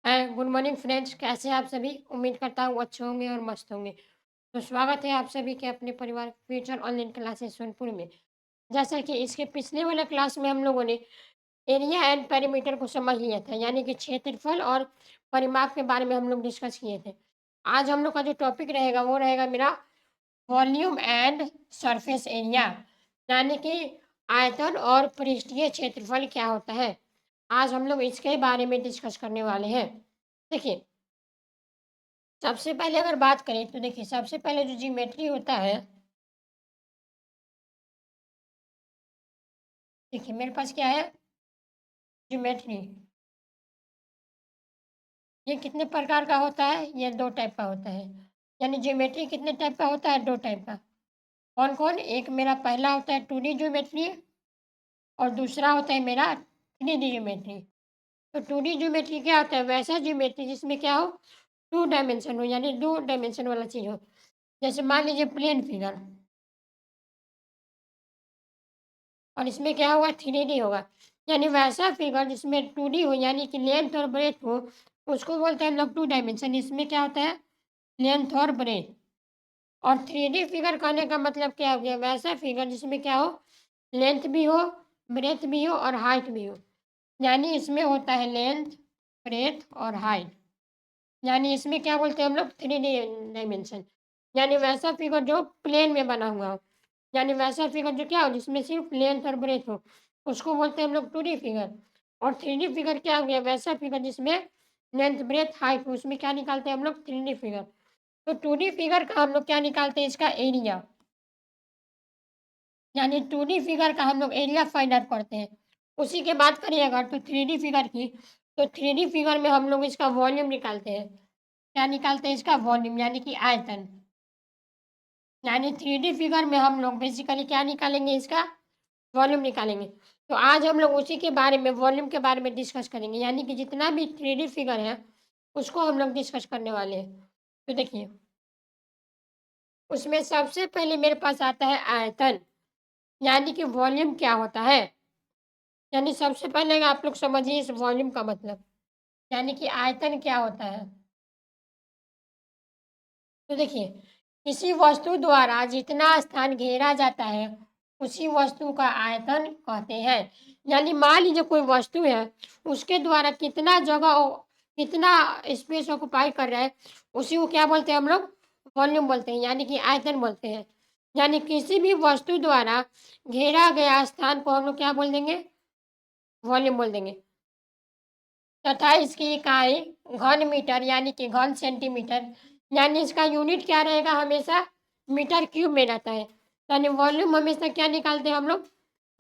Good morning friends, कैसे हैं आप सभी? उम्मीद करता हूँ अच्छे होंगे और मस्त होंगे। तो स्वागत है आप सभी के अपने परिवार फ्यूचर ऑनलाइन क्लासेस सोनपुर में। जैसा कि इसके पिछले वाले क्लास में हम लोगों ने एरिया एंड पेरीमीटर को समझ लिया था, यानी कि क्षेत्रफल और परिमाप के बारे में हम लोग डिस्कस किए थे। आज हम लोग का जो टॉपिक रहेगा वो रहेगा मेरा वॉल्यूम एंड सरफेस एरिया, यानी कि आयतन और पृष्ठीय क्षेत्रफल क्या होता है। आज हम लोग इसके बारे में डिस्कस करने वाले हैं। देखिए, सबसे पहले अगर बात करें तो देखिए, सबसे पहले जो ज्योमेट्री होता है, देखिए मेरे पास क्या है, ज्योमेट्री। ये कितने प्रकार का होता है? ये 2 टाइप का होता है। यानी ज्योमेट्री कितने टाइप का होता है? 2 टाइप का। कौन-कौन? एक मेरा पहला होता है 2D ज्योमेट्री और दूसरा होता है मेरा 3D ज्योमेट्री। तो 2D ज्योमेट्री क्या होता है? वैसा ज्योमेट्री जिसमें क्या हो, 2 डायमेंशन हो, यानी 2 डायमेंशन वाला चीज़ हो। जैसे मान लीजिए प्लेन फिगर, और इसमें क्या होगा, 3D होगा। यानी वैसा फिगर जिसमें 2D हो, यानी कि लेंथ और ब्रेथ हो, उसको बोलते हैं हम लोग 2 डायमेंशन। इसमें क्या होता है, लेंथ और ब्रेथ। और 3D फिगर कहने का मतलब क्या हो गया, वैसा फिगर जिसमें क्या हो, लेंथ भी हो, ब्रेथ भी हो और हाइट भी हो। यानी इसमें होता है लेंथ, ब्रेथ और हाइट। यानी इसमें क्या बोलते हैं हम लोग, 3D डायमेंशन। यानी वैसा फिगर जो प्लेन में बना हुआ हो, यानी वैसा फिगर जो क्या हो, जिसमें सिर्फ लेंथ और ब्रेथ हो, उसको बोलते हैं हम लोग 2D फिगर। और 3D फिगर क्या हो गया, वैसा फिगर जिसमें लेंथ, ब्रेथ, हाइट हो, उसमें क्या निकालते हैं हम लोग, 3D फिगर। तो 2D फिगर का हम लोग क्या निकालते हैं, इसका एरिया। यानी 2D फिगर का हम लोग एरिया फाइंड आउट करते हैं। उसी के बात करिए अगर तो 3D फिगर की, तो 3D फिगर में हम लोग इसका वॉल्यूम निकालते हैं। क्या निकालते हैं, इसका वॉल्यूम, यानी कि आयतन। यानी 3D फिगर में हम लोग बेसिकली क्या निकालेंगे, इसका वॉल्यूम निकालेंगे। तो आज हम लोग उसी के बारे में, वॉल्यूम के बारे में डिस्कस करेंगे, यानी कि जितना भी 3D फिगर है उसको हम लोग डिस्कस करने वाले हैं। तो देखिए, उसमें सबसे पहले मेरे पास आता है आयतन, यानी कि वॉल्यूम क्या होता है। यानी सबसे पहले आप लोग समझिए इस वॉल्यूम का मतलब, यानी कि आयतन क्या होता है। तो देखिए, किसी वस्तु द्वारा जितना स्थान घेरा जाता है, उसी वस्तु का आयतन कहते हैं। यानी मान लीजिए कोई वस्तु है, उसके द्वारा कितना जगह कितना स्पेस ऑक्युपाई कर रहा है, उसी को क्या बोलते हैं हम लोग, वॉल्यूम बोलते हैं, यानी कि आयतन बोलते हैं। यानी किसी भी वस्तु द्वारा घेरा गया स्थान को हम लोग क्या बोल देंगे, वॉल्यूम बोल देंगे। तथा इसकी इकाई घन मीटर, यानी कि घन सेंटीमीटर। यानी इसका यूनिट क्या रहेगा, हमेशा मीटर क्यूब में रहता है। यानी वॉल्यूम हमेशा क्या निकालते हैं हम लोग,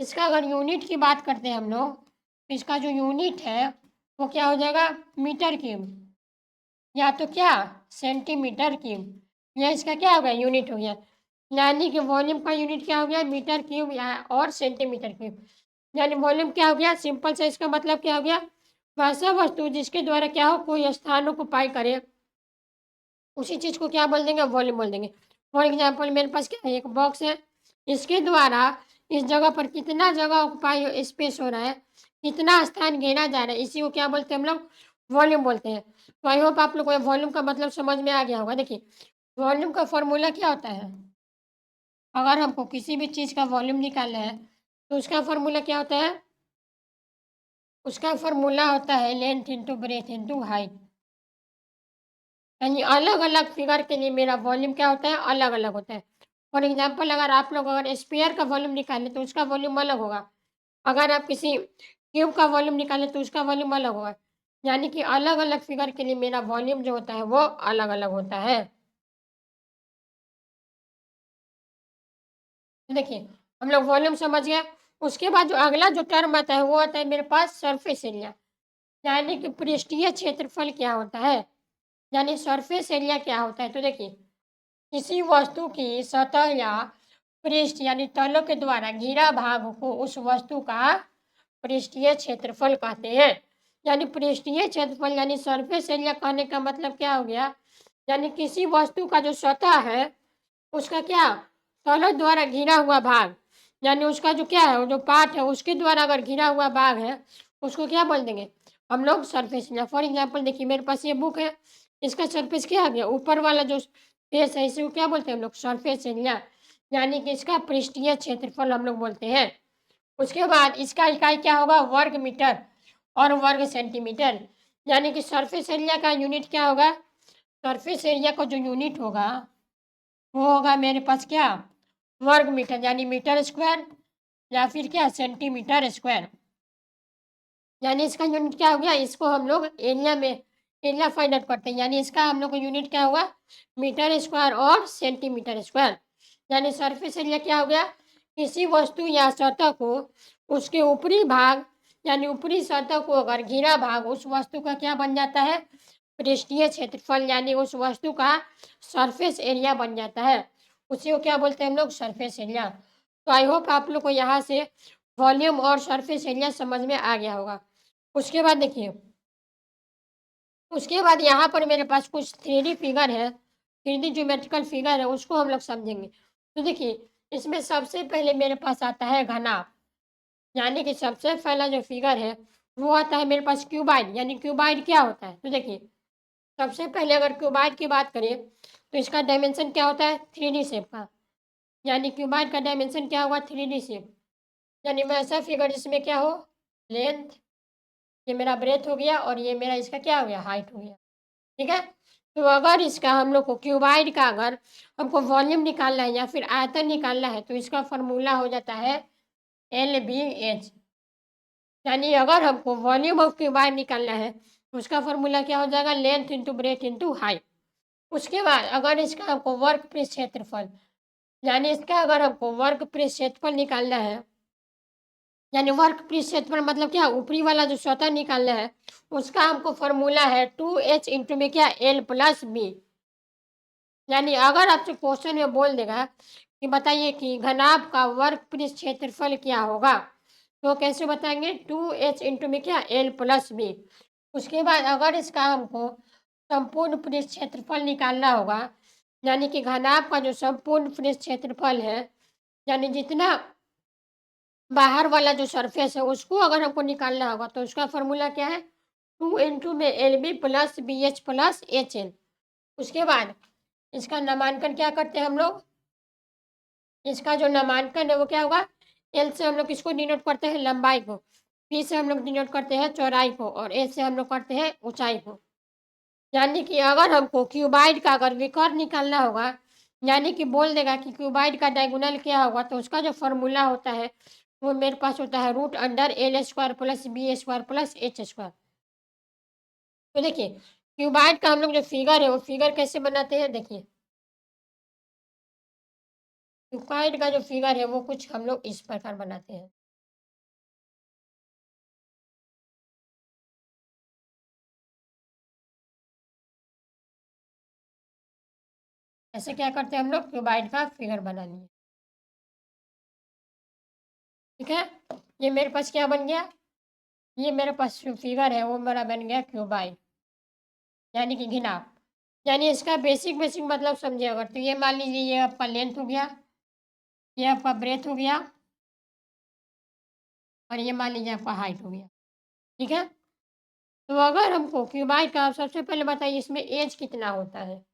इसका अगर यूनिट की बात करते हैं हम लोग, तो इसका जो यूनिट है वो क्या हो जाएगा, मीटर क्यूब, या तो क्या, सेंटीमीटर क्यूब। यह इसका क्या हो गया, यूनिट हो गया। यानी कि वॉल्यूम का यूनिट क्या हो गया, मीटर क्यूब या और सेंटीमीटर क्यूब। यानी वॉल्यूम क्या हो गया, सिंपल से इसका मतलब क्या हो गया, वैसा वस्तु जिसके द्वारा क्या हो, कोई स्थान ऑक्युपाई करे, उसी चीज़ को क्या बोल देंगे, वॉल्यूम बोल देंगे। फॉर एग्जांपल मेरे पास क्या है, एक बॉक्स है, इसके द्वारा इस जगह पर कितना जगह ऑक्युपाई स्पेस हो रहा है, कितना स्थान घेरा जा रहा है, इसी को क्या बोलते हैं हम लोग, वॉल्यूम बोलते हैं। तो आई होप आप लोग को वॉल्यूम का मतलब समझ में आ गया होगा। देखिए, वॉल्यूम का फॉर्मूला क्या होता है, अगर हमको किसी भी चीज़ का वॉल्यूम निकालना है तो उसका फॉर्मूला क्या होता है, उसका फॉर्मूला होता है length into breadth into height. यानी अलग-अलग फिगर के लिए मेरा वॉल्यूम क्या होता है, अलग-अलग होता है। फॉर एग्ज़ाम्पल अगर आप लोग अगर स्फीयर का वॉल्यूम निकालें तो उसका वॉल्यूम अलग होगा। अगर आप किसी क्यूब का वॉल्यूम निकालें तो उसका वॉल्यूम अलग होगा। यानी कि अलग-अलग फिगर के लिए मेरा वॉल्यूम जो होता है वो अलग-अलग होता है। तो देखिए, हम लोग वॉल्यूम समझ गए। उसके बाद जो अगला जो टर्म आता है वो आता है मेरे पास सरफेस एरिया, यानी कि पृष्ठीय क्षेत्रफल क्या होता है। यानी सरफेस एरिया क्या होता है, तो देखिए, किसी वस्तु की सतह या पृष्ठ यानी तलों के द्वारा घिरा भाग को उस वस्तु का पृष्ठीय क्षेत्रफल कहते हैं। यानी पृष्ठीय क्षेत्रफल यानी सरफेस एरिया कहने का मतलब क्या हो गया, यानी किसी वस्तु का जो सतह है उसका क्या, तलों द्वारा घिरा हुआ भाग, यानी उसका जो क्या है, वो जो पार्ट है उसके द्वारा अगर घिरा हुआ भाग है, उसको क्या बोल देंगे, हम लोग सरफेस एरिया। फॉर एग्जांपल देखिए मेरे पास ये बुक है, इसका सरफेस क्या आ गया? ऊपर वाला जो फेस है इसे को क्या बोलते हैं हम लोग? सरफेस एरिया, यानी कि इसका पृष्ठीय क्षेत्रफल हम लोग बोलते हैं। उसके बाद इसका इकाई क्या होगा? वर्ग मीटर और वर्ग सेंटीमीटर। यानी कि सरफेस एरिया का यूनिट क्या होगा? सरफेस एरिया का जो यूनिट होगा वो होगा मेरे पास क्या? वर्ग मीटर, यानी मीटर स्क्वायर या फिर क्या? Centimetre square. यानी इसका यूनिट क्या हो गया? इसको हम लोग एरिया में एरिया फाइंड आउट करते हैं, यानी इसका हम लोग का यूनिट क्या होगा? मीटर स्क्वायर और सेंटीमीटर स्क्वायर। यानी सरफेस एरिया क्या हो गया? किसी वस्तु या सतह को उसके ऊपरी भाग यानी ऊपरी सतह को अगर घिरा भाग उस वस्तु का क्या बन जाता है? पृष्ठीय क्षेत्रफल, यानी उस वस्तु का सरफेस एरिया बन जाता है। उसी को क्या बोलते हैं हम लोग? Surface area. तो आई होप आप लोग को यहाँ से वॉल्यूम और सरफेस एरिया समझ में आ गया होगा। उसके बाद देखिए, उसके बाद यहाँ पर मेरे पास कुछ 3D फिगर है, 3D ज्योमेट्रिकल फिगर है, उसको हम लोग समझेंगे। तो देखिए, इसमें सबसे पहले मेरे पास आता है घनाभ, यानी कि सबसे पहला जो फिगर है वो आता है मेरे पास क्यूबाइड। यानी क्यूबाइड क्या होता है? तो देखिए, सबसे पहले अगर क्यूबाइड की बात करें तो इसका डायमेंशन क्या होता है? 3D शेप का। यानी क्यूबाइड का डायमेंशन क्या होगा? 3D shape. यानी वैसा फिगर जिसमें क्या हो? लेंथ, ये मेरा ब्रेथ हो गया और ये मेरा इसका क्या हो गया? हाइट हो गया। ठीक है? तो अगर इसका हम लोग को क्यूबाइड का अगर हमको वॉल्यूम निकालना है या फिर आयतन निकालना है तो इसका फॉर्मूला हो जाता है LBH। यानी अगर हमको वॉल्यूम ऑफ क्यूबाइड निकालना है तो उसका फॉर्मूला क्या हो जाएगा? Length into breadth into height. उसके बाद अगर इसका हमको वर्ग पृष्ठ क्षेत्रफल, यानी इसका अगर हमको वर्ग पृष्ठ क्षेत्रफल निकालना है, यानी वर्ग पृष्ठ क्षेत्रफल मतलब क्या? ऊपरी वाला जो सतह निकालना है उसका हमको फॉर्मूला है 2H इंटू में क्या? L plus B. यानी अगर आपसे क्वेश्चन में बोल देगा कि बताइए कि घनाभ का वर्ग पृष्ठ क्षेत्रफल क्या होगा, तो कैसे बताएंगे? 2H इंटू में क्या? L plus B. उसके बाद अगर इसका हमको संपूर्ण पृष्ठ क्षेत्रफल निकालना होगा, यानी कि घनाभ का जो संपूर्ण पृष्ठ क्षेत्रफल है, यानी जितना बाहर वाला जो सरफेस है उसको अगर हमको निकालना होगा तो उसका फॉर्मूला क्या है? 2 इंटू में LB plus BH plus HL। उसके बाद इसका नामांकन क्या करते हैं हम लोग? इसका जो नामांकन है वो क्या होगा? L से हम लोग किसको डिनोट करते हैं? लंबाई को। B से हम लोग डिनोट करते हैं चौड़ाई को और H से हम लोग करते हैं ऊंचाई को। यानी कि अगर हमको क्यूबाइड का अगर विकर्ण निकालना होगा, यानी कि बोल देगा कि क्यूबाइड का डायगोनल क्या होगा, तो उसका जो फॉर्मूला होता है वो मेरे पास होता है root under L square plus B square plus H square. तो देखिए, क्यूबाइड का हम लोग जो फिगर है वो फिगर कैसे बनाते हैं? देखिए, क्यूबाइड का जो फिगर है वो कुछ हम लोग इस प्रकार बनाते हैं। ऐसे क्या करते हैं हम लोग? क्यूबाइड का फिगर बना लिए। ठीक है? ये मेरे पास क्या बन गया? ये मेरे पास जो फिगर है वो मेरा बन गया क्यूबाइड, यानी कि घिनाभ। यानी इसका बेसिक बेसिक मतलब समझिए अगर, तो ये मान लीजिए ये आपका लेंथ हो गया, ये आपका ब्रेथ हो गया और ये मान लीजिए आपका हाइट हो गया। ठीक है? तो अगर हमको क्यूबाइड का सबसे पहले बताइए इसमें एज कितना होता है,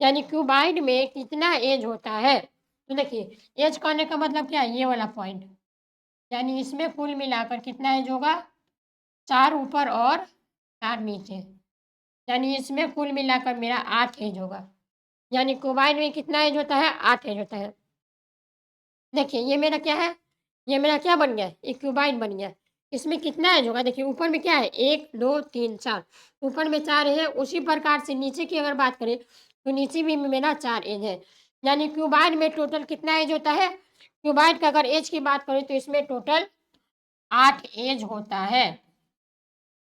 यानी क्यूबाइड में कितना एज होता है? तो देखिए, एज कहने का मतलब क्या है? ये वाला पॉइंट, यानी इसमें कुल मिलाकर कितना एज होगा? 4 ऊपर और 4 नीचे, यानी इसमें कुल मिलाकर मेरा 8 एज होगा। यानी क्यूबाइड में कितना एज होता है? 8 एज होता है। देखिए ये मेरा क्या है? ये मेरा क्या बन गया? एक क्यूबाइड बन गया। इसमें कितना एज होगा? देखिए ऊपर में क्या है? 1, 2, 3, 4। ऊपर में 4 है, उसी प्रकार से नीचे की अगर बात करें तो नीचे भी मेरा 4 एज है। यानी क्यूबाइड में टोटल कितना एज होता है? क्यूबाइड का अगर एज की बात करें तो इसमें टोटल 8 एज होता है।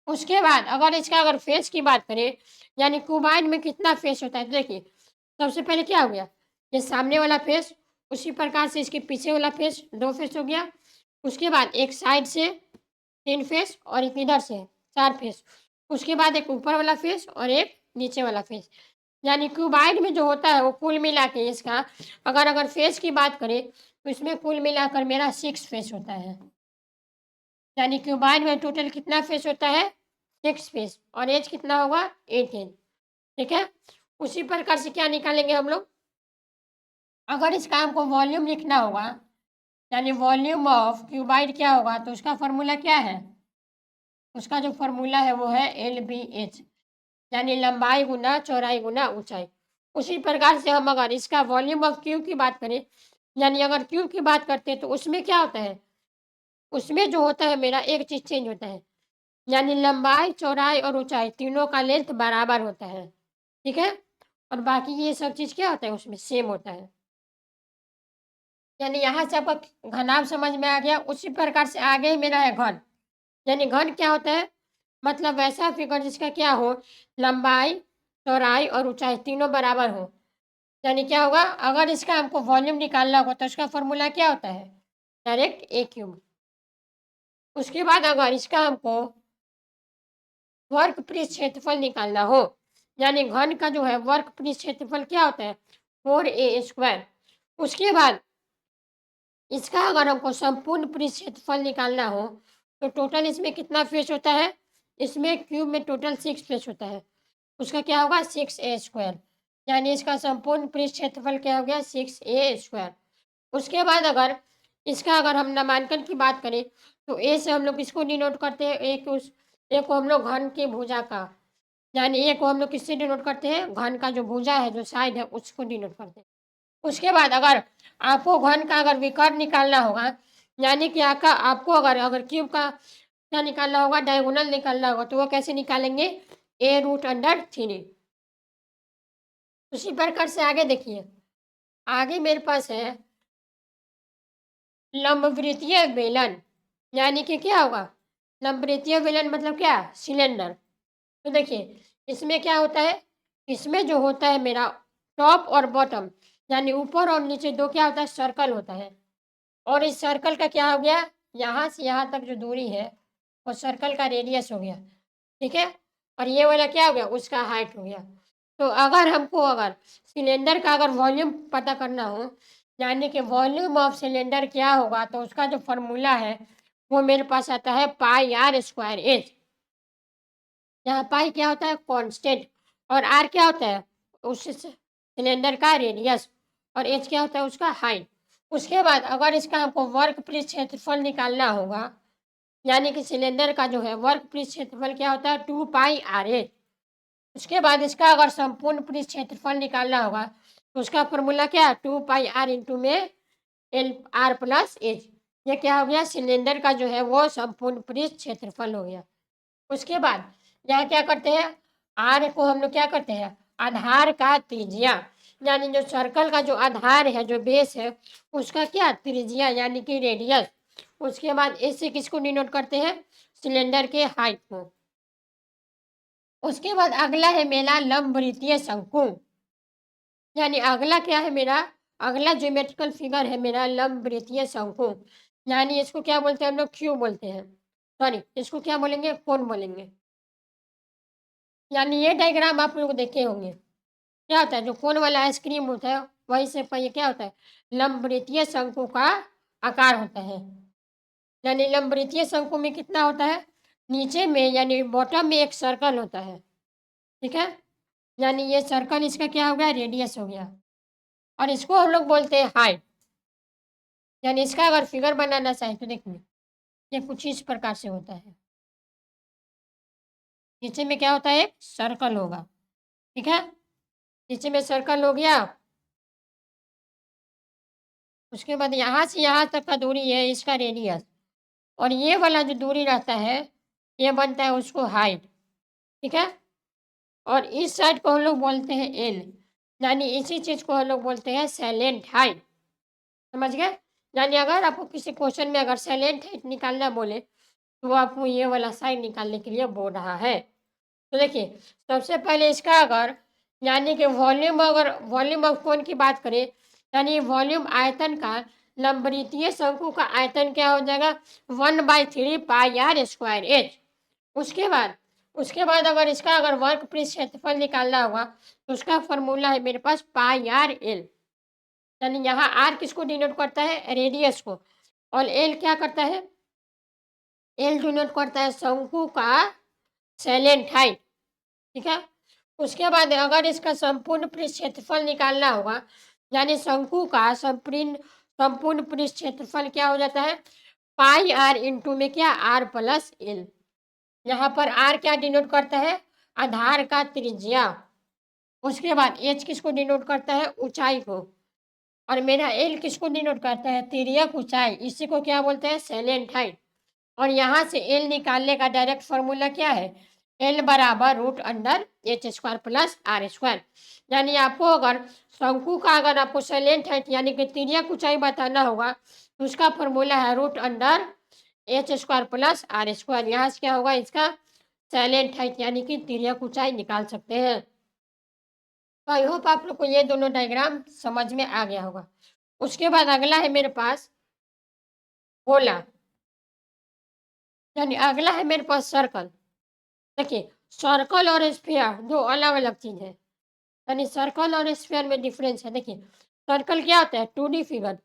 उसके बाद अगर इसका अगर फेस की बात करें, यानी क्यूबाइड में कितना फेस होता है? तो देखिए, सबसे पहले क्या हो गया? ये सामने वाला फेस, उसी प्रकार से इसके पीछे वाला फेस, 2 फेस हो गया। उसके बाद एक साइड से 3 फेस और एक इधर से 4 फेस। उसके बाद एक ऊपर वाला फेस और एक नीचे वाला फेस। यानी क्यूबाइड में जो होता है वो कुल मिला के इसका अगर फेस की बात करें तो इसमें कुल मिलाकर मेरा 6 फेस होता है। यानी क्यूबाइड में टोटल कितना फेस होता है? 6 फीट और एज कितना होगा 8 इंच। ठीक है। उसी प्रकार से क्या निकालेंगे हम लोग, अगर इस काम को वॉल्यूम लिखना होगा यानी वॉल्यूम ऑफ क्यूबाइड क्या होगा, तो उसका फॉर्मूला क्या है, उसका जो फॉर्मूला है वो है LBH, यानी लंबाई गुना चौड़ाई गुना ऊंचाई। उसी प्रकार से हम अगर इसका वॉल्यूम ऑफ क्यूब की बात करें, यानी अगर क्यूब की बात करते हैं तो उसमें क्या होता है, उसमें जो होता है मेरा एक चीज़ चेंज होता है, यानी लंबाई चौड़ाई और ऊंचाई तीनों का लेंथ बराबर होता है। ठीक है। और बाकी ये सब चीज़ क्या होता है उसमें सेम होता है। यानी यहाँ से आपका घनाभ समझ में आ गया। उसी प्रकार से आगे मेरा है घन, यानी घन क्या होता है, मतलब वैसा फिगर जिसका क्या हो, लंबाई चौड़ाई और ऊंचाई तीनों बराबर हो। यानी क्या होगा, अगर इसका हमको वॉल्यूम निकालना होगा तो इसका फॉर्मूला क्या होता है, डायरेक्ट ए क्यूब। उसके बाद अगर इसका हमको वर्क पृष्ठ क्षेत्रफल निकालना हो, यानी घन का जो है वर्क पृष्ठ क्षेत्रफल क्या होता है 4a²। उसके बाद इसका अगर हमको संपूर्ण पृष्ठ क्षेत्रफल निकालना हो तो टोटल इसमें कितना फेस होता है, इसमें क्यूब में टोटल 6 फेस होता है, उसका क्या होगा 6a²। यानी इसका संपूर्ण पृष्ठ क्षेत्रफल क्या हो गया 6a²। उसके बाद अगर इसका अगर हम नामांकन की बात करें तो ए से हम लोग किसको डिनोट करते हैं, एक को हम लोग घन की भुजा का, यानी ए को हम लोग किससे डिनोट करते हैं, घन का जो भुजा है जो साइड है उसको डिनोट करते हैं। उसके बाद अगर आपको घन का अगर विकर्ण निकालना होगा, यानी कि आपका आपको अगर अगर क्यूब का क्या निकालना होगा, डायगोनल निकालना होगा, तो वो कैसे निकालेंगे, a√3। उसी प्रकार से आगे देखिए, आगे मेरे पास है लंबवृत्तीय बेलन, यानी कि क्या होगा, लंबवृत्तीय बेलन मतलब क्या, सिलेंडर। तो देखिए इसमें क्या होता है, इसमें जो होता है मेरा टॉप और बॉटम, यानी ऊपर और नीचे दो क्या होता है सर्कल होता है। और इस सर्कल का क्या हो गया, यहाँ से यहाँ तक जो दूरी है वो सर्कल का रेडियस हो गया। ठीक है। और ये वाला क्या हो गया, उसका हाइट हो गया। तो अगर हमको अगर सिलेंडर का अगर वॉल्यूम पता करना हो, यानी कि वॉल्यूम ऑफ सिलेंडर क्या होगा, तो उसका जो फॉर्मूला है वो मेरे पास आता है πr²h। यहाँ पाई क्या होता है कांस्टेंट, और आर क्या होता है उस सिलेंडर का रेडियस, और एच क्या होता है उसका हाइट। उसके बाद अगर इसका हमको वर्क पृष्ठ क्षेत्रफल निकालना होगा, यानी कि सिलेंडर का जो है वर्क पृष्ठ क्षेत्रफल क्या होता है 2πr। उसके बाद इसका अगर संपूर्ण पृष्ठ क्षेत्रफल निकालना होगा तो उसका फॉर्मूला क्या है 2πr इंटू में L r+h। ये क्या हो गया, सिलेंडर का जो है वो संपूर्ण पृष्ठ क्षेत्रफल हो गया। उसके बाद यहाँ क्या करते हैं, आर को हम लोग क्या करते हैं आधार का त्रिज्या, यानी जो सर्कल का जो आधार है जो बेस है उसका क्या त्रिज्या यानी कि रेडियस। उसके बाद इससे किसको डिनोट करते हैं, सिलेंडर के हाइट को। उसके बाद अगला है मेरा लंबवृत्तीय शंकु, यानी अगला क्या है मेरा, अगला ज्योमेट्रिकल फिगर है मेरा लंबवृत्तीय शंकु, यानी इसको क्या बोलते हैं हम लोग क्यूब बोलते हैं, सॉरी इसको क्या बोलेंगे कोण बोलेंगे। यानी ये डायग्राम आप लोग देखे होंगे, क्या होता है जो कोन वाला आइसक्रीम होता है वही से ये क्या होता है लंबवृत्तीय शंकु का आकार होता है। यानी लंबवृत्तीय शंकु में कितना होता है, नीचे में यानी बॉटम में एक सर्कल होता है। ठीक है। यानी ये सर्कल इसका क्या हो गया रेडियस हो गया, और इसको हम लोग बोलते हैं हाइट। यानी इसका अगर फिगर बनाना चाहे तो देखिए ये कुछ इस प्रकार से होता है, नीचे में क्या होता है एक सर्कल होगा। ठीक है। नीचे में सर्कल हो गया। उसके बाद यहाँ से यहाँ तक का दूरी है इसका रेडियस, और ये वाला जो दूरी रहता है ये बनता है उसको हाइट। ठीक है। और इस साइड को हम लोग बोलते हैं एल, यानी इसी चीज़ को हम लोग बोलते हैं सैलेंट हाइट। समझ गए। यानी अगर आपको किसी क्वेश्चन में अगर सैलेंट हाइट निकालना बोले तो वो आपको ये वाला साइड निकालने के लिए बोल रहा है। तो देखिए सबसे पहले इसका अगर यानी कि वॉल्यूम, अगर वॉल्यूम ऑफ कोन की बात करें, यानी वॉल्यूम आयतन का लंबवृत्तीय शंकु का आयतन क्या हो जाएगा 1/3πr²h। उसके बाद अगर इसका अगर वर्क पृष्ठ क्षेत्रफल निकालना होगा तो उसका फॉर्मूला है मेरे पास πr_l। यानी यहाँ आर किसको डिनोट करता है रेडियस को, और एल क्या करता है, एल डिनोट करता है शंकु का सेलेंटाइन, ठीक है। उसके बाद अगर इसका संपूर्ण पृष्ठ क्षेत्रफल निकालना होगा, यानी शंकु का संपूर्ण पृष्ठ क्षेत्रफल क्या हो जाता है, पाई आर इंटू में क्या, आर प्लस एल। यहाँ पर आर क्या डिनोट करता है, आधार का त्रिज्या। उसके बाद एच किसको डिनोट करता है, ऊंचाई को। और मेरा एल किसको डिनोट करता है, तिर्यक ऊंचाई। इसी को क्या बोलते हैं, सैलेंट हाइट। और यहाँ से एल निकालने का डायरेक्ट फॉर्मूला क्या है, एल बराबर root under H square plus R square. यानी आपको अगर शंकु का अगर आपको सैलेंट हाइट यानी कि तिर्यक ऊंचाई बताना होगा तो उसका फॉर्मूला है root under H square plus R square. यहाँ से क्या होगा, इसका सैलेंट हाइट यानी कि तिर्यक ऊंचाई निकाल सकते हैं। तो आई होप आप लोग को ये दोनों डायग्राम समझ में आ गया होगा। उसके बाद अगला है मेरे पास गोला, यानी अगला है मेरे पास सर्कल। देखिए, सर्कल और स्फीयर दो अलग अलग चीज़ है, यानी सर्कल और स्फीयर में डिफरेंस है। देखिए, सर्कल क्या होता है, 2D फिगर,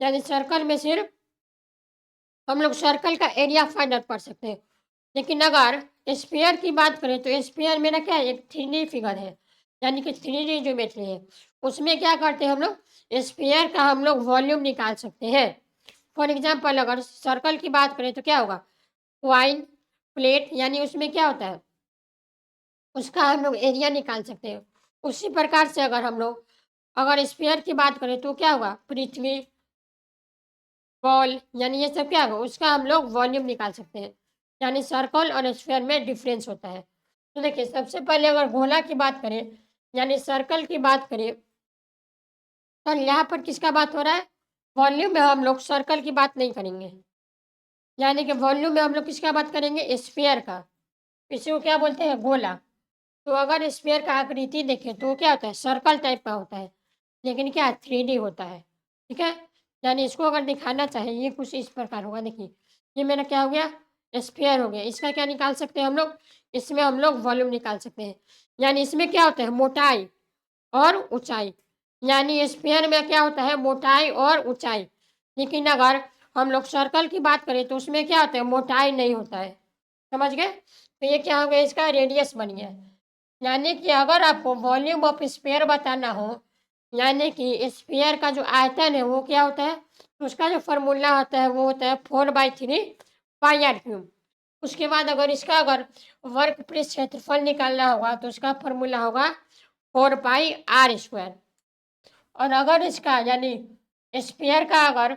यानी सर्कल में सिर्फ हम लोग सर्कल का एरिया फाइंड आउट कर सकते हैं। लेकिन अगर स्फीयर की बात करें तो स्फीयर मेरा क्या है, एक 3D फिगर है, यानी कि 3D ज्योमेट्री है। उसमें क्या करते हैं हम लोग, स्फीयर का हम लोग वॉल्यूम निकाल सकते हैं। फॉर एग्जाम्पल अगर सर्कल की बात करें तो क्या होगा, क्वाइन प्लेट, यानी उसमें क्या होता है, उसका हम लोग एरिया निकाल सकते हैं। उसी प्रकार से अगर स्फीयर की बात करें तो क्या होगा, पृथ्वी, बॉल, यानी ये सब क्या होगा, उसका हम लोग वॉल्यूम निकाल सकते हैं। यानी सर्कल और स्फीयर में डिफरेंस होता है। तो देखिए, सबसे पहले अगर गोला की बात करें यानी सर्कल की बात करें तो यहाँ पर किसका बात हो रहा है, वॉल्यूम में हम लोग सर्कल की बात नहीं करेंगे, यानी कि वॉल्यूम में हम लोग किसका बात करेंगे, स्फीयर का। इसी को क्या बोलते हैं, गोला। तो अगर स्फीयर का आकृति देखें तो क्या होता है, सर्कल टाइप का होता है, लेकिन क्या 3D होता है, ठीक है। यानी इसको अगर दिखाना चाहें ये कुछ इस प्रकार होगा। देखिए, ये मेरा क्या हो गया, स्फीयर हो गया। इसका क्या निकाल सकते हैं हम लोग, इसमें हम लोग वॉल्यूम निकाल सकते हैं। यानी इसमें क्या होता है, मोटाई और ऊंचाई। यानी स्फीयर में क्या होता है, मोटाई और ऊंचाई। लेकिन अगर हम लोग सर्कल की बात करें तो उसमें क्या होता है, मोटाई नहीं होता है। समझ गए, तो ये क्या हो गया, इसका रेडियस बन गया। यानी कि अगर आपको वॉल्यूम ऑफ स्फीयर बताना हो, यानी कि स्फीयर का जो आयतन है वो क्या होता है, तो उसका जो फॉर्मूला होता है वो होता है 4/3 पाई आर क्यूब। उसके बाद अगर वर्ग पृष्ठ क्षेत्रफल निकालना होगा तो उसका फॉर्मूला होगा 4 पाई r स्क्वायर। और अगर इसका यानी स्फीयर का अगर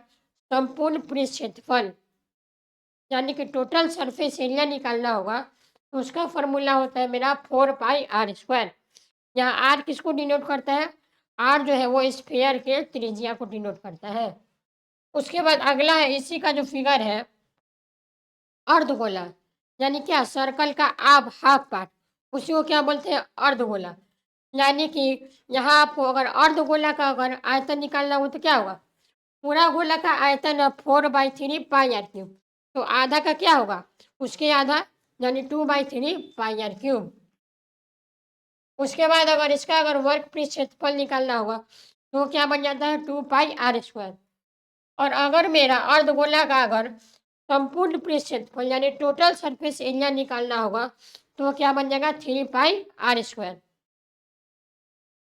संपूर्ण पृष्ठ क्षेत्रफल यानी कि टोटल सरफेस एरिया निकालना होगा तो उसका फॉर्मूला होता है मेरा 4 पाई r स्क्वायर। यहाँ आर किसको डिनोट करता है, आर जो है वो स्फीयर के त्रिज्या को डिनोट करता है। उसके बाद अगला है, इसी का जो फिगर है अर्धगोला, यानी क्या, सर्कल का आप हाफ पार्ट, उसी को क्या बोलते हैं, अर्धगोला। यानी कि यहाँ आपको अगर अर्धगोला का अगर आयतन निकालना हो तो क्या होगा, पूरा गोला का आयतन है 4/3 पाई r क्यूब, तो आधा का क्या होगा, उसके आधा, यानी 2/3 पाई r क्यूब। उसके बाद अगर इसका वर्ग पृष्ठ क्षेत्रफल निकालना होगा तो क्या बन जाता है 2 पाई r स्क्वायर। और अगर मेरा अर्धगोला का संपूर्ण पृष्ठ क्षेत्रफल यानी टोटल सरफेस एरिया निकालना होगा तो क्या बन जाएगा 3 पाई r स्क्वायर।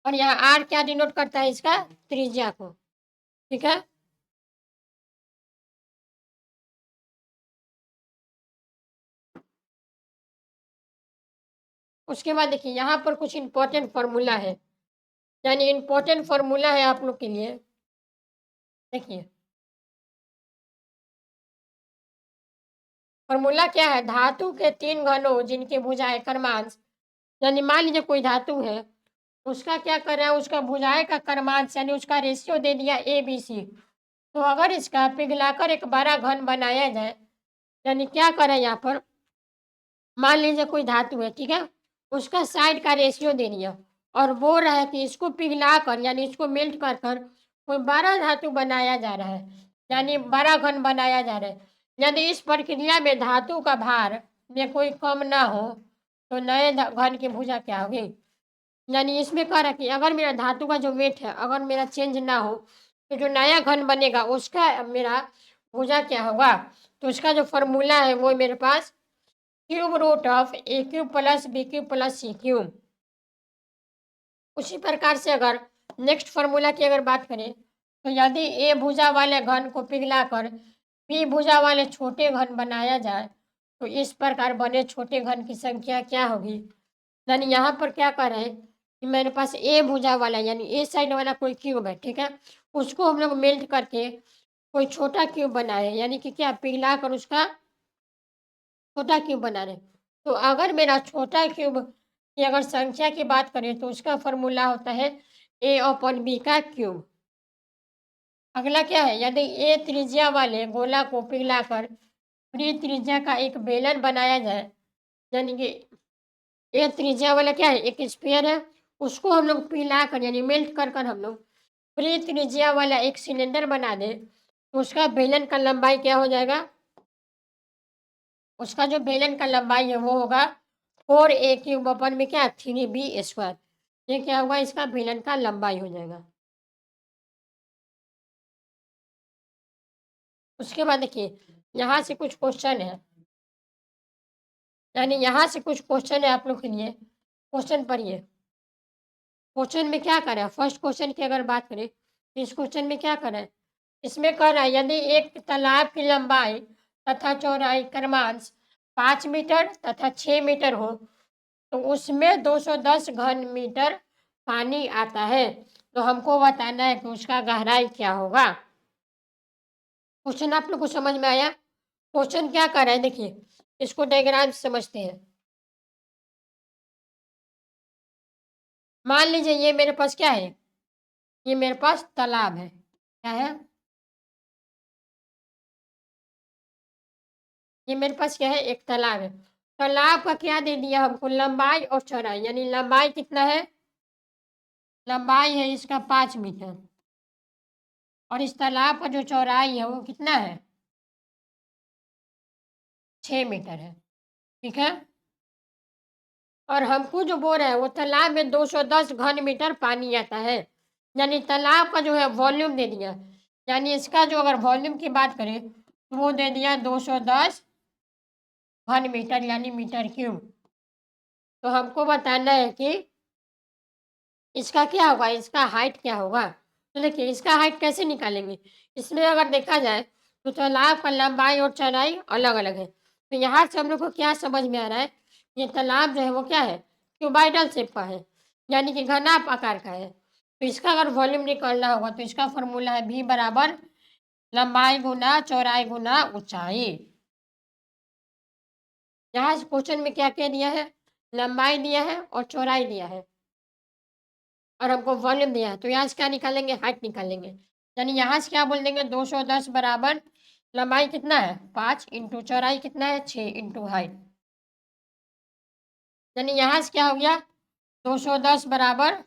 और यहाँ आर क्या डिनोट करता है, इसका त्रिज्या को, ठीक है। उसके बाद देखिए, यहाँ पर कुछ इंपॉर्टेंट फार्मूला है, यानी इंपॉर्टेंट फार्मूला है आप लोग के लिए। देखिए, फार्मूला क्या है, धातु के 3 घनों जिनकी भुजाएं क्रमांश, यानी मान लीजिए कोई धातु है, उसका क्या कर रहा है, उसका भुजाएं का क्रमांश यानी उसका रेशियो दे दिया ABC। तो अगर इसका पिघलाकर एक बड़ा घन बनाया जाए, यानी क्या करें यहाँ पर, मान लीजिए कोई धातु है, ठीक है, उसका साइड का रेशियो दे दिया और बोल रहा है कि इसको पिघला कर यानी इसको मेल्ट कर कर कोई बड़ा धातु बनाया जा रहा है, यानी बड़ा घन बनाया जा रहा है। यदि इस प्रक्रिया में धातु का भार में कोई कम ना हो तो नए घन की भुजा क्या होगी, यानी इसमें कह रहा है कि अगर मेरा धातु का जो वेट है अगर मेरा चेंज ना हो तो जो नया घन बनेगा उसका मेरा भुजा क्या होगा। तो उसका जो फॉर्मूला है वो मेरे पास cube root of A cube plus B cube plus C cube. उसी प्रकार से अगर नेक्स्ट फार्मूला की अगर बात करें तो यदि ए भुजा वाले घन को पिघलाकर बी भुजा वाले छोटे घन बनाया जाए तो इस प्रकार बने छोटे घन की संख्या क्या होगी। यानी यहाँ पर क्या कर रहे हैं कि मेरे पास ए भुजा वाला यानी ए साइड वाला कोई क्यूब है, ठीक है, उसको हम लोग मेल्ट करके कोई छोटा क्यूब बनाए, यानी कि क्या पिघला कर उसका छोटा क्यूब बना रहे। तो अगर मेरा छोटा क्यूब की अगर संख्या की बात करें तो उसका फॉर्मूला होता है ए अपॉन बी का क्यूब। अगला क्या है, यदि ए त्रिज्या वाले गोला को पिघलाकर बी त्रिज्या का एक बेलन बनाया जाए, यानी कि ए त्रिज्या वाला क्या है एक स्फीयर है, उसको हम लोग पिघलाकर यानी मेल्ट कर कर हम लोग बी त्रिज्या वाला एक सिलेंडर बना दें तो उसका बेलन का लंबाई क्या हो जाएगा, उसका जो बेलन का लंबाई है वो होगा 4a क्यूब अपन में क्या 3b स्क्वायर। ये क्या होगा, इसका बेलन का लंबाई हो जाएगा। उसके बाद देखिए यहाँ से कुछ क्वेश्चन है, यानी यहाँ से कुछ क्वेश्चन है आप लोग के लिए। क्वेश्चन पढ़िए। क्वेश्चन में क्या करें, फर्स्ट क्वेश्चन की अगर बात करें तो इस क्वेश्चन में क्या करें, इसमें कह रहा है यदि एक तालाब की लंबाई तथा चौड़ाई क्रमांश 5 मीटर तथा 6 मीटर हो तो उसमें 210 घन मीटर पानी आता है, तो हमको बताना है कि उसका गहराई क्या होगा। क्वेश्चन आप लोग को समझ में आया। क्वेश्चन क्या कर रहा है देखिए, इसको डायग्राम से समझते हैं। मान लीजिए ये मेरे पास क्या है, ये मेरे पास तालाब है, क्या है, ये मेरे पास क्या है एक तालाब है। तालाब का क्या दे दिया हमको, लंबाई और चौड़ाई, यानी लंबाई कितना है, लंबाई है इसका 5 मीटर और इस तालाब का जो चौड़ाई है वो कितना है 6 मीटर है, ठीक है। और हमको जो बोल रहा है वो तालाब में 210 घन मीटर पानी आता है, यानी तालाब का जो है वॉल्यूम दे दिया, यानी इसका जो अगर वॉल्यूम की बात करें तो वो दे दिया 210 घन मीटर यानी मीटर क्यूब। तो हमको बताना है कि इसका क्या होगा, इसका हाइट क्या होगा। तो देखिए इसका हाइट कैसे निकालेंगे, इसमें अगर देखा जाए तो तालाब का लंबाई और चौड़ाई अलग अलग है। तो यहाँ से हम लोग को क्या समझ में आ रहा है, ये तालाब जो है वो क्या है क्यूबाइडल शेप का है, यानी कि घनाभ आकार का है। तो इसका अगर वॉल्यूम निकालना होगा तो इसका फॉर्मूला है v बराबर लंबाई गुना चौड़ाई गुना ऊंचाई। यहाँ इस क्वेश्चन में क्या क्या दिया है, लंबाई दिया है और चौड़ाई दिया है और हमको वॉल्यूम दिया है। तो यहाँ से क्या निकालेंगे, हाइट निकालेंगे, यानी यहाँ से क्या बोल देंगे 210 बराबर लंबाई कितना है 5 इंटू चौड़ाई कितना है 6 इंटू हाइट, यानी यहाँ से क्या हो गया 210 बराबर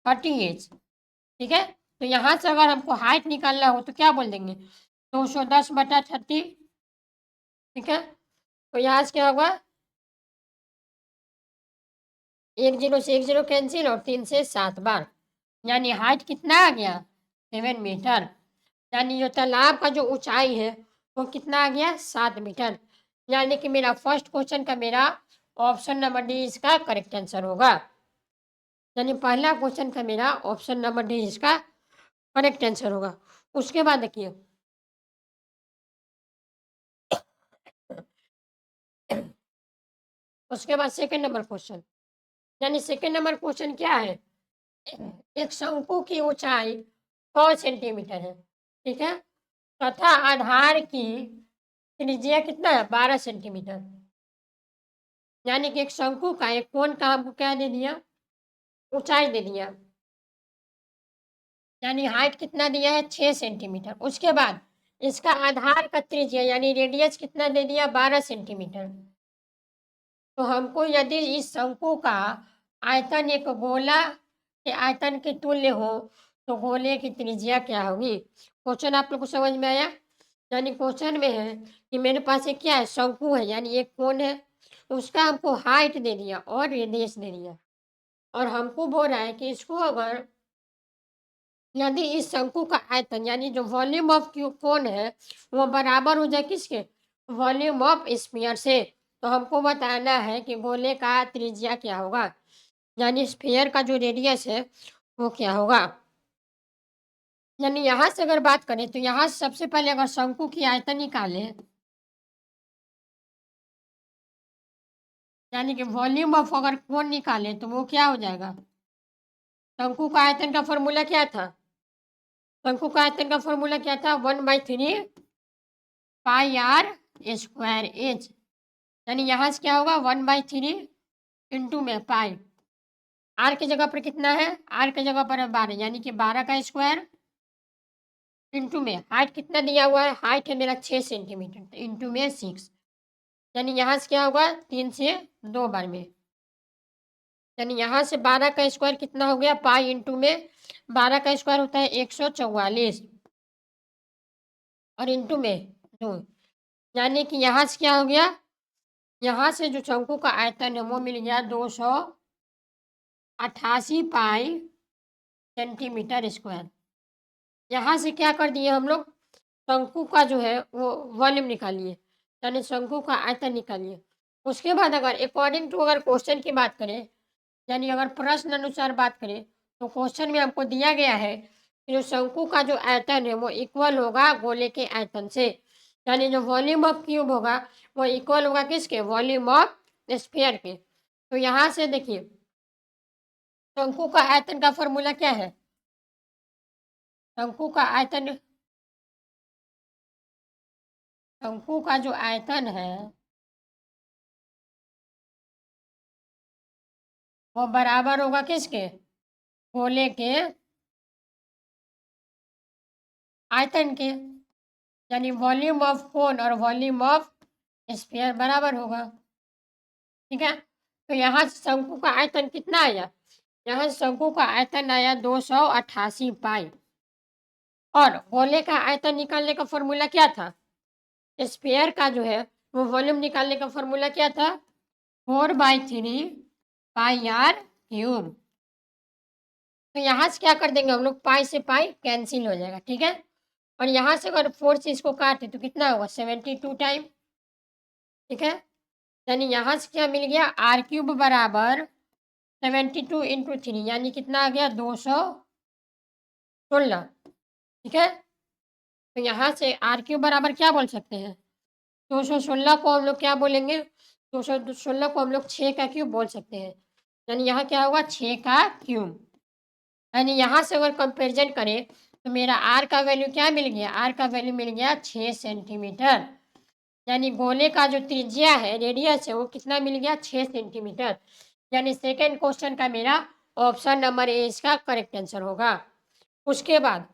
30 ठीक है। तो यहाँ से अगर हमको हाइट निकालना हो तो क्या बोल देंगे 210 बटा 30, ठीक है। तो यहाँ से क्या होगा 1 0 से 1 0 कैंसिल और 3 से 7 बार, यानी हाइट कितना आ गया 7 मीटर, यानी जो तालाब का जो ऊंचाई है वो कितना आ गया 7 मीटर। यानी कि मेरा फर्स्ट क्वेश्चन का मेरा ऑप्शन नंबर डी इसका करेक्ट आंसर होगा, यानी पहला क्वेश्चन का मेरा ऑप्शन नंबर डी इसका करेक्ट आंसर होगा। उसके बाद देखिए उसके बाद सेकंड नंबर क्वेश्चन, यानी सेकंड नंबर क्वेश्चन क्या है, एक शंकु की ऊंचाई 100 सेंटीमीटर है, ठीक है, तथा आधार की त्रिज्या कितना है 12 सेंटीमीटर, यानी कि एक शंकु का एक कोण का हमको क्या दे दिया ऊंचाई दे दिया, यानी हाइट कितना दिया है 6 सेंटीमीटर। उसके बाद इसका आधार का त्रिज्या यानी रेडियस कितना दे दिया 12 सेंटीमीटर। तो हमको यदि इस शंकु का आयतन एक गोला के आयतन के तुल्य हो तो गोले की त्रिज्या क्या होगी। क्वेश्चन आप लोग को समझ में आया, यानी क्वेश्चन में है कि मेरे पास एक क्या है शंकु है यानी एक कोण है, तो उसका हमको हाइट दे दिया और रेडियस दे दिया और हमको बोल रहा है कि इसको अगर यदि इस शंकु का आयतन यानी जो वॉल्यूम ऑफ क्यू कोन है वो बराबर हो जाए किसके वॉल्यूम ऑफ स्फीयर से, तो हमको बताना है कि गोले का त्रिज्या क्या होगा, यानी स्फीयर का जो रेडियस है वो क्या होगा। यानी यहाँ से अगर बात करें तो यहाँ से सबसे पहले अगर शंकु की आयतन निकालें, यानी कि वॉल्यूम ऑफ अगर कोण निकालें तो वो क्या हो जाएगा। शंकु का आयतन का फॉर्मूला क्या था, शंकु का आयतन का फॉर्मूला क्या था, 1/3 पाई आर स्क्वायर एच। यानी यहाँ से क्या होगा 1/3 इंटू में पाई, आर की जगह पर कितना है, आर की जगह पर है 12, यानी कि 12 का स्क्वायर इंटू में हाइट कितना दिया हुआ है, हाइट है मेरा 6 सेंटीमीटर, तो इंटू में 6, यानी यहाँ से क्या होगा 3 से 2 बार में, यानी यहाँ से 12 का स्क्वायर कितना हो गया, पाई इंटू में 12 का स्क्वायर होता है 144 और इंटू में 2, यानी कि यहाँ से क्या हो गया, यहाँ से जो शंकु का आयतन है वो मिल गया 288 पाई सेंटीमीटर स्क्वायर। यहाँ से क्या कर दिए हम लोग, शंकु का जो है वो वॉल्यूम निकालिए, यानी शंकु का आयतन निकालिए। उसके बाद अगर अकॉर्डिंग टू अगर क्वेश्चन की बात करें, यानी अगर प्रश्न अनुसार बात करें, तो क्वेश्चन में हमको दिया गया है कि जो शंकु का जो आयतन है वो इक्वल होगा गोले के आयतन से, यानी जो वॉल्यूम ऑफ क्यूब होगा वो इक्वल होगा किसके, वॉल्यूम ऑफ स्फीयर के। तो यहाँ से देखिए शंकु का आयतन का फॉर्मूला क्या है, शंकु का आयतन, शंकु का जो आयतन है वो बराबर होगा किसके, गोले के आयतन के, यानी वॉल्यूम ऑफ कोन और वॉल्यूम ऑफ स्फीयर बराबर होगा। ठीक है, तो यहाँ से शंकु का आयतन कितना आया, यहाँ से शंकु का आयतन आया 288 पाई, और गोले का आयतन निकालने का फॉर्मूला क्या था, स्फीयर का जो है वो वॉल्यूम निकालने का फॉर्मूला क्या था, 4/3 पाई आर क्यूब। तो यहाँ से क्या कर देंगे हम लोग, पाई से पाई कैंसिल हो जाएगा, ठीक है, और यहाँ से अगर 4 से इसको काटे तो कितना होगा 72 टाइम, ठीक है, यानी यहाँ से क्या मिल गया, आर क्यूब बराबर 72 इंटू 3, यानी कितना आ गया 216, ठीक है। तो यहाँ से आर क्यूब बराबर क्या बोल सकते हैं, 216 को हम लोग क्या बोलेंगे, 216 को हम लोग 6 का क्यूब बोल सकते हैं, यानी यहाँ क्या होगा 6 का क्यूब। यानी यहाँ से अगर कंपेरिजन करें तो मेरा आर का वैल्यू क्या मिल गया, आर का वैल्यू मिल गया 6 सेंटीमीटर, यानी गोले का जो त्रिज्या है रेडियस है वो कितना मिल गया 6 सेंटीमीटर, यानी सेकेंड क्वेश्चन का मेरा ऑप्शन नंबर ए इसका करेक्ट आंसर होगा। उसके बाद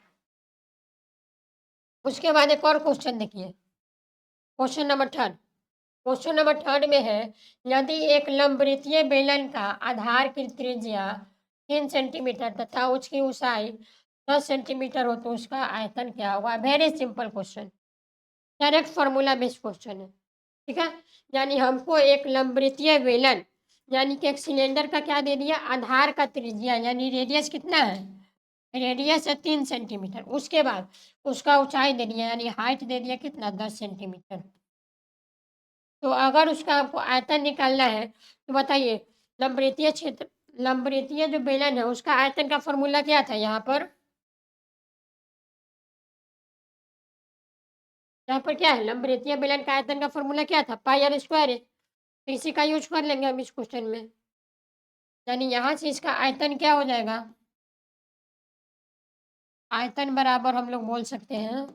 एक और क्वेश्चन देखिए, question number third, question number third में है, यदि एक लंबवृत्तीय बेलन का आधार की त्रिज्या 3 सेंटीमीटर तथा उसकी ऊंचाई 10 सेंटीमीटर हो तो उसका आयतन क्या होगा। Very simple question, direct formula based question है, ठीक है। यानी हमको एक लंबवृत्तीय बेलन यानी कि एक सिलेंडर का क्या दे दिया, आधार का त्रिज्या यानी रेडियस कितना है, रेडियस है 3 सेंटीमीटर, उसके बाद उसका ऊंचाई दे दिया यानी हाइट दे दिया कितना 10 सेंटीमीटर। तो अगर उसका आपको आयतन निकालना है तो बताइए, लंबवृत्तीय क्षेत्र, लंबवृत्तीय जो बेलन है उसका आयतन का फॉर्मूला क्या था, यहाँ पर क्या है, लंबवृत्तीय बेलन का आयतन का फॉर्मूला क्या था, पाई आर स्क्वायर है, तो इसी का यूज कर लेंगे हम इस क्वेश्चन में, यानी यहाँ से इसका आयतन क्या हो जाएगा, आयतन बराबर हम लोग बोल सकते हैं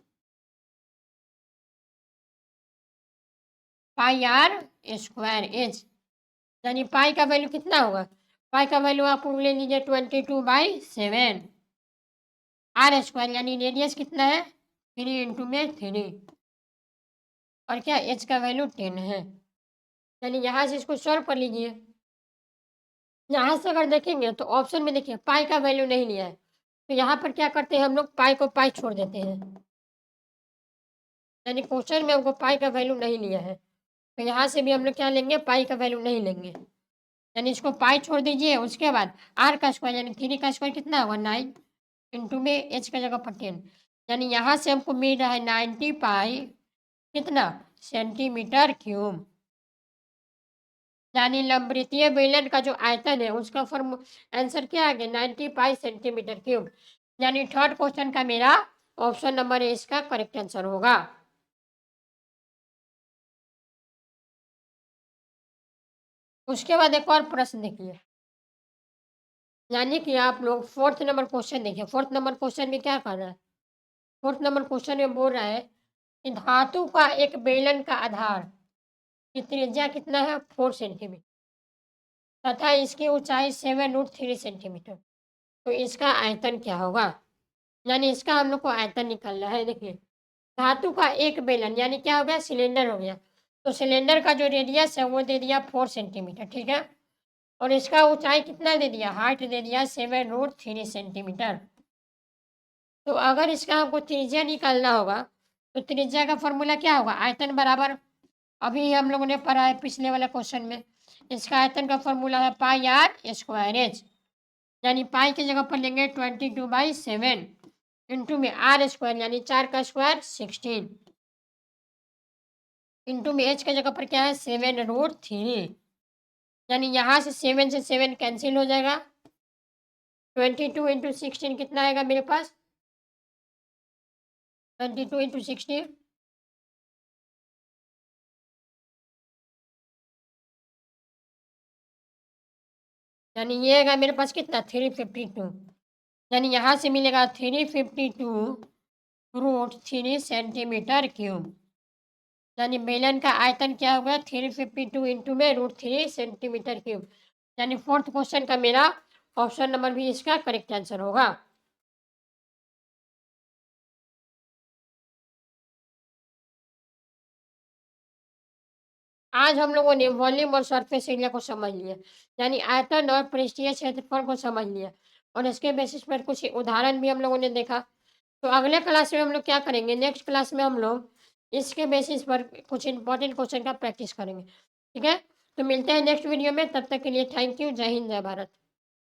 पाई आर स्क्वायर एच, यानी पाई का वैल्यू कितना होगा, पाई का वैल्यू आप ले लीजिए 22/7, आर स्क्वायर यानी रेडियस कितना है 3 इंटू में 3, और क्या एच का वैल्यू 10 है, यानी यहाँ से इसको सॉल्व कर लीजिए। यहाँ से अगर देखेंगे तो ऑप्शन में देखिए पाई का वैल्यू नहीं लिया है, तो यहाँ पर क्या करते हैं हम लोग पाई को पाई छोड़ देते हैं, यानी क्वेश्चन में हमको पाई का वैल्यू नहीं लिया है, तो यहाँ से भी हम लोग क्या लेंगे, पाई का वैल्यू नहीं लेंगे, यानी इसको पाई छोड़ दीजिए। उसके बाद आर का स्क्वायर यानी 3 का स्क्वायर कितना होगा 9 इंटू में एच का जगह पर 10, यानी यहाँ से हमको मिल रहा है 90 पाई कितना सेंटीमीटर क्यूब। यानी लंबवृत्तीय बेलन का जो आयतन है उसका फॉर्म आंसर क्या आ गया 90 पाई सेंटीमीटर क्यूब। यानी थर्ड क्वेश्चन का मेरा ऑप्शन नंबर ए इसका करेक्ट आंसर होगा। उसके बाद एक और प्रश्न देखिए, यानी कि आप लोग फोर्थ नंबर क्वेश्चन देखिए। फोर्थ नंबर क्वेश्चन में क्या कर रहा है, फोर्थ नंबर क्वेश्चन में बोल रहा है कि धातु का एक बेलन का आधार की त्रिज्या कितना है 4 सेंटीमीटर तथा इसकी ऊंचाई 7√3 सेंटीमीटर। तो इसका आयतन क्या होगा, यानी इसका हम लोग को आयतन निकालना है। देखिए धातु का एक बेलन यानी क्या हो गया, सिलेंडर हो गया। तो सिलेंडर का जो रेडियस है वो दे दिया 4 सेंटीमीटर, ठीक है। और इसका ऊंचाई कितना दे दिया, हाइट दे दिया 7√3 सेंटीमीटर। तो अगर इसका हमको त्रिज्या निकालना होगा तो त्रिज्या का फॉर्मूला क्या होगा, आयतन बराबर अभी हम लोगों ने पढ़ा है पिछले वाला क्वेश्चन में। इसका आयतन का फॉर्मूला है पाई आर स्क्वायर एच। यानी पाई की जगह पर लेंगे 22/7 इंटू में आर स्क्वायर यानी 4 का स्क्वायर 16 इंटू में एच की जगह पर क्या है 7√3। यानी यहाँ से 7 से 7 कैंसिल हो जाएगा। 22 × 16 कितना आएगा मेरे पास, 22 × 16 यानी ये आएगा मेरे पास कितना 352। यानी यहाँ से मिलेगा 352√3 सेंटीमीटर क्यूब। यानी बेलन का आयतन क्या होगा 352 इंटू में √3 सेंटीमीटर क्यूब। यानी फोर्थ क्वेश्चन का मेरा ऑप्शन नंबर भी इसका करेक्ट आंसर होगा। आज हम लोगों ने वॉल्यूम और सरफेस एरिया को समझ लिया, यानी आयतन और पृष्ठीय क्षेत्रफल को समझ लिया, और इसके बेसिस पर कुछ उदाहरण भी हम लोगों ने देखा। तो अगले क्लास में हम लोग क्या करेंगे, नेक्स्ट क्लास में हम लोग इसके बेसिस पर कुछ इंपॉर्टेंट क्वेश्चन का प्रैक्टिस करेंगे, ठीक है। तो मिलते हैं नेक्स्ट वीडियो में, तब तक के लिए थैंक यू। जय हिंद जय भारत।